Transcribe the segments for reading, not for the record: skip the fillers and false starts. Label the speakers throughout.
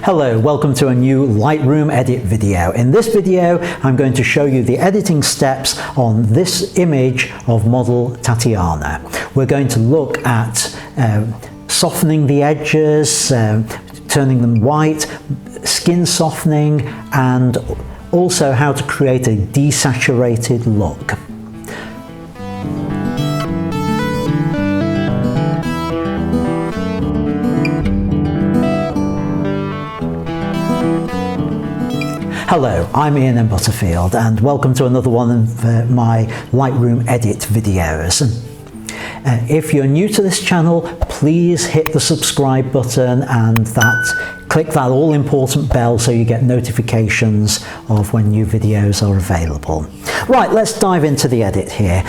Speaker 1: Hello, welcome to a new Lightroom edit video. In this video, I'm going to show you the editing steps on this image of model Tatiana. We're going to look at softening the edges, turning them white, skin softening, and also how to create a desaturated look. Hello, I'm Ian Butterfield and welcome to another one of my Lightroom edit videos. If you're new to this channel, please hit the subscribe button and click that all important bell so you get notifications of when new videos are available. Right, let's dive into the edit here.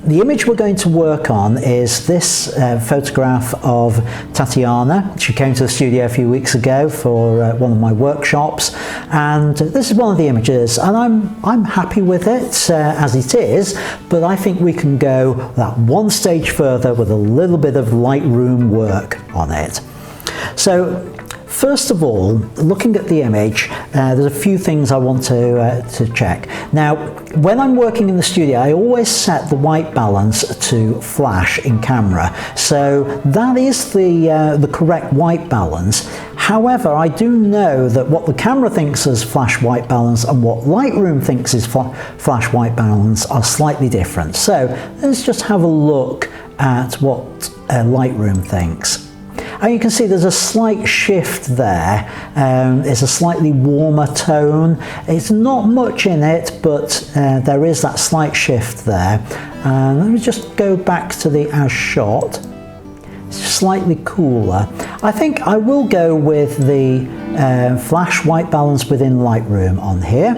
Speaker 1: The image we're going to work on is this photograph of Tatiana. She came to the studio a few weeks ago for one of my workshops, and this is one of the images, and I'm happy with it as it is, but I think we can go that one stage further with a little bit of Lightroom work on it. So first of all, looking at the image, there's a few things I want to check. Now, when I'm working in the studio, I always set the white balance to flash in camera. So that is the correct white balance. However, I do know that what the camera thinks is flash white balance and what Lightroom thinks is flash white balance are slightly different. So let's just have a look at what Lightroom thinks. And you can see there's a slight shift there. It's a slightly warmer tone. It's not much in it, but there is that slight shift there. Let me just go back to the as shot. It's slightly cooler. I think I will go with the flash white balance within Lightroom on here.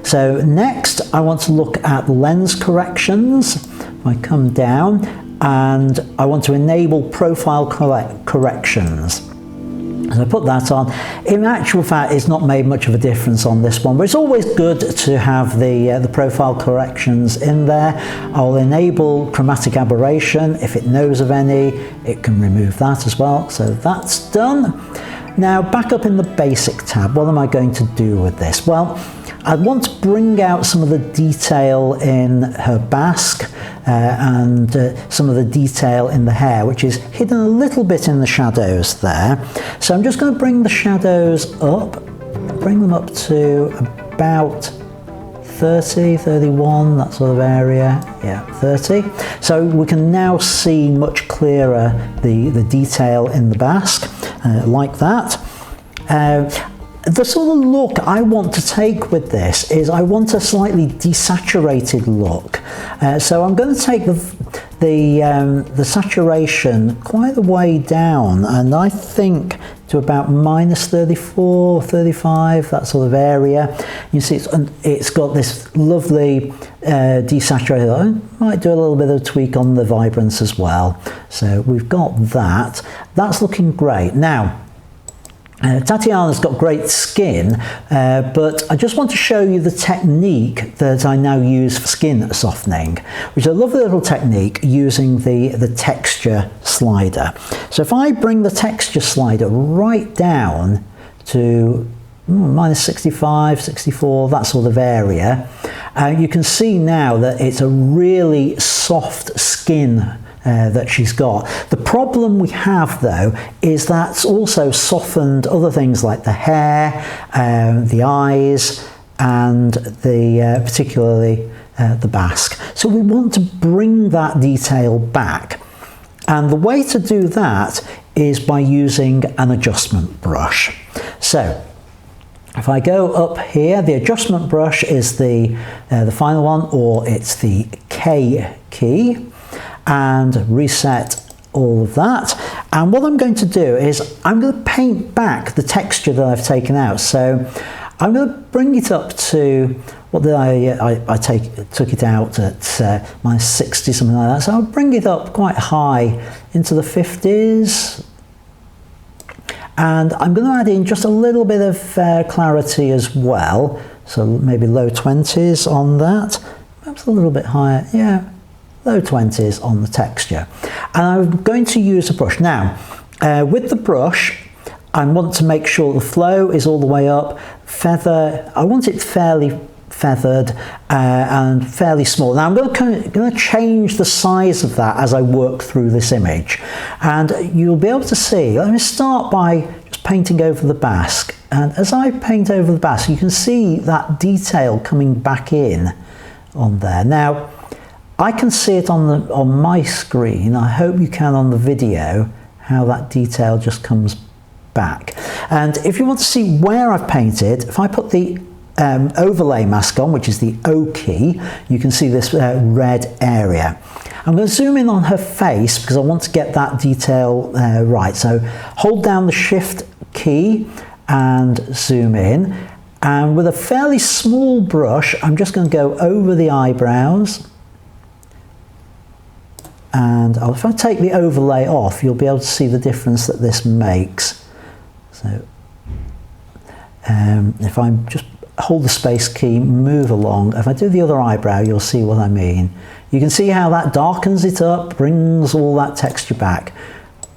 Speaker 1: So next I want to look at lens corrections. If I come down, and I want to enable profile corrections. So I put that on. In actual fact, it's not made much of a difference on this one, but it's always good to have the profile corrections in there. I'll enable chromatic aberration. If it knows of any, it can remove that as well. So that's done. Now back up in the basic tab, what am I going to do with this? Well, I want to bring out some of the detail in her basque and some of the detail in the hair, which is hidden a little bit in the shadows there. So I'm just going to bring the shadows up, bring them up to about 30, 31, that sort of area. Yeah, 30. So we can now see much clearer the detail in the basque, like that. The sort of look I want to take with this is I want a slightly desaturated look. So I'm going to take the saturation quite a way down, and I think to about minus 34, 35, that sort of area. You see it's got this lovely desaturated. I might do a little bit of tweak on the vibrance as well. So we've got that. That's looking great. Now, Tatiana's got great skin, but I just want to show you the technique that I now use for skin softening, which is a lovely little technique using the texture slider. So if I bring the texture slider right down to minus 65, 64, that sort of area, you can see now that it's a really soft skin that she's got. The problem we have though is that's also softened other things like the hair, the eyes, and particularly the basque. So we want to bring that detail back, and the way to do that is by using an adjustment brush. So if I go up here, the adjustment brush is the final one, or it's the K key, and reset all of that. And what I'm going to do is I'm going to paint back the texture that I've taken out. So I'm going to bring it up to, what did I took it out at minus 60, something like that. So I'll bring it up quite high into the 50s. And I'm going to add in just a little bit of clarity as well. So maybe low 20s on that. Perhaps a little bit higher, yeah. Low 20s on the texture. And I'm going to use a brush. Now, with the brush, I want to make sure the flow is all the way up. Feather, I want it fairly feathered and fairly small. Now I'm going to change the size of that as I work through this image, and you'll be able to see. Let me start by just painting over the basque, and as I paint over the basque you can see that detail coming back in on there. Now I can see it on my screen. I hope you can on the video, how that detail just comes back. And if you want to see where I've painted, if I put the overlay mask on, which is the O key, you can see this red area. I'm going to zoom in on her face because I want to get that detail right. So hold down the Shift key and zoom in, and with a fairly small brush I'm just going to go over the eyebrows, and if I take the overlay off you'll be able to see the difference that this makes. So if I just hold the space key, move along, if I do the other eyebrow you'll see what I mean. You can see how that darkens it up, brings all that texture back,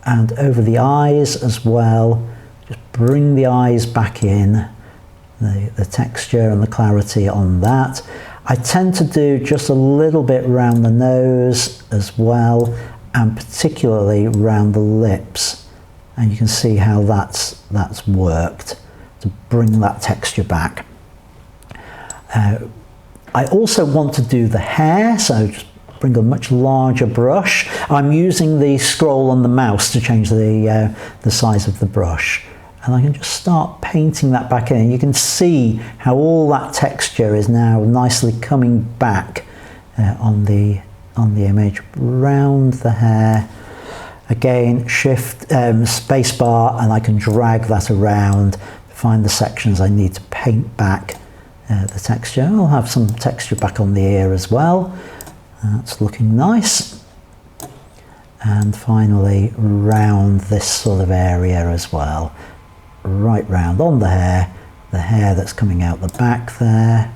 Speaker 1: and over the eyes as well, just bring the eyes back in, the texture and the clarity on that. I tend to do just a little bit around the nose as well, and particularly around the lips, and you can see how that's worked to bring that texture back. I also want to do the hair, so just bring a much larger brush. I'm using the scroll on the mouse to change the size of the brush, and I can just start painting that back in. You can see how all that texture is now nicely coming back on the image, round the hair. Again, Shift space bar, and I can drag that around to find the sections I need to paint back the texture. I'll have some texture back on the ear as well. That's looking nice. And finally round this sort of area as well, right round on the hair that's coming out the back there,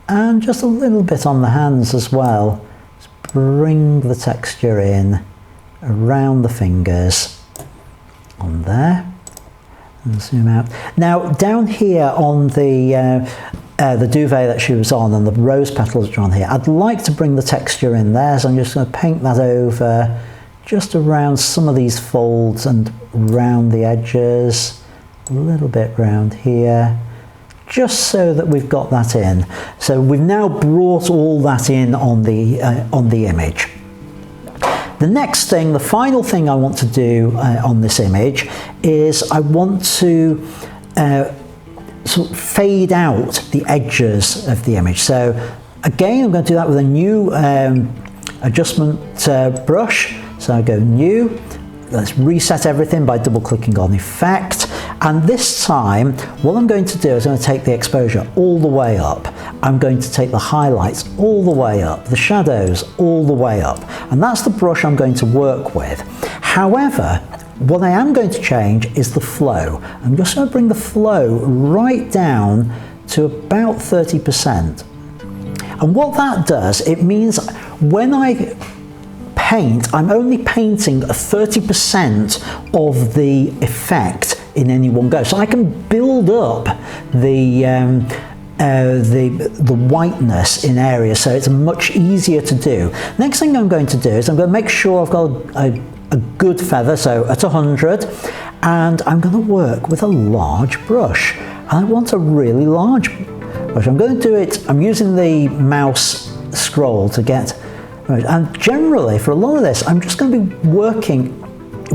Speaker 1: and just a little bit on the hands as well. Just bring the texture in around the fingers on there, and zoom out. Now down here on the duvet that she was on and the rose petals that are on here, I'd like to bring the texture in there, so I'm just going to paint that over just around some of these folds and round the edges, a little bit round here, just so that we've got that in. So we've now brought all that in on the image. The next thing, the final thing I want to do on this image is I want to sort of fade out the edges of the image. So again, I'm going to do that with a new adjustment brush. So I go new, let's reset everything by double clicking on effect, and this time what I'm going to do is I'm going to take the exposure all the way up. I'm going to take the highlights all the way up, the shadows all the way up, and that's the brush I'm going to work with. However, what I am going to change is the flow. I'm just going to bring the flow right down to about 30%. And what that does, it means when I paint, I'm only painting 30% of the effect in any one go. So I can build up the whiteness in areas, so it's much easier to do. Next thing I'm going to do is I'm going to make sure I've got a good feather, so at 100, and I'm going to work with a large brush. I want a really large brush. I'm going to do it, I'm using the mouse scroll to get, and generally for a lot of this I'm just going to be working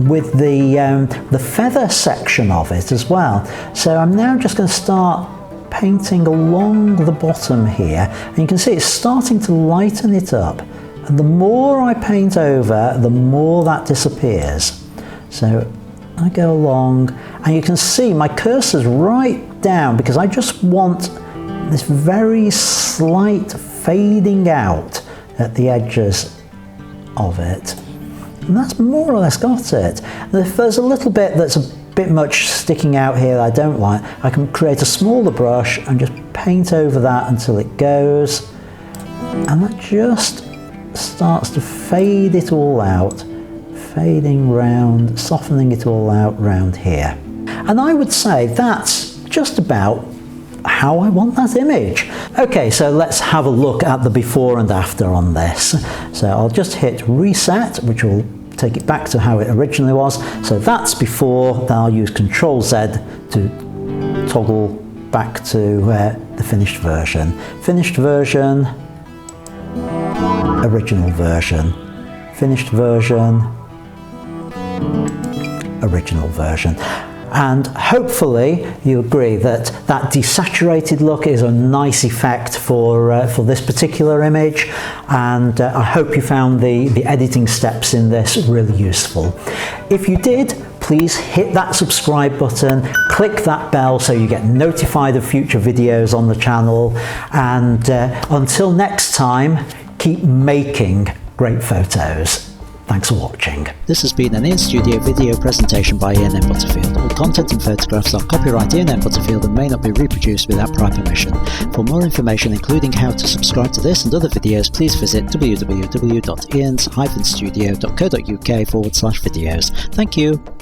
Speaker 1: with the feather section of it as well. So I'm now just going to start painting along the bottom here, and you can see it's starting to lighten it up, and the more I paint over, the more that disappears. So I go along, and you can see my cursor's right down because I just want this very slight fading out at the edges of it, and that's more or less got it. And if there's a little bit that's a bit much sticking out here that I don't like, I can create a smaller brush and just paint over that until it goes, and that just starts to fade it all out, fading round, softening it all out round here. And I would say that's just about how I want that image. Okay, so let's have a look at the before and after on this. So I'll just hit reset, which will take it back to how it originally was. So that's before, then I'll use Control Z to toggle back to the finished version. Finished version, original version, finished version, original version. And hopefully you agree that that desaturated look is a nice effect for this particular image, and I hope you found the editing steps in this really useful. If you did, please hit that subscribe button, click that bell so you get notified of future videos on the channel, and until next time, keep making great photos. Thanks for watching.
Speaker 2: This has been an IANSstudio video presentation by Ian M. Butterfield. All content and photographs are copyright Ian M. Butterfield and may not be reproduced without prior permission. For more information, including how to subscribe to this and other videos, please visit www.ians-studio.co.uk/videos. Thank you.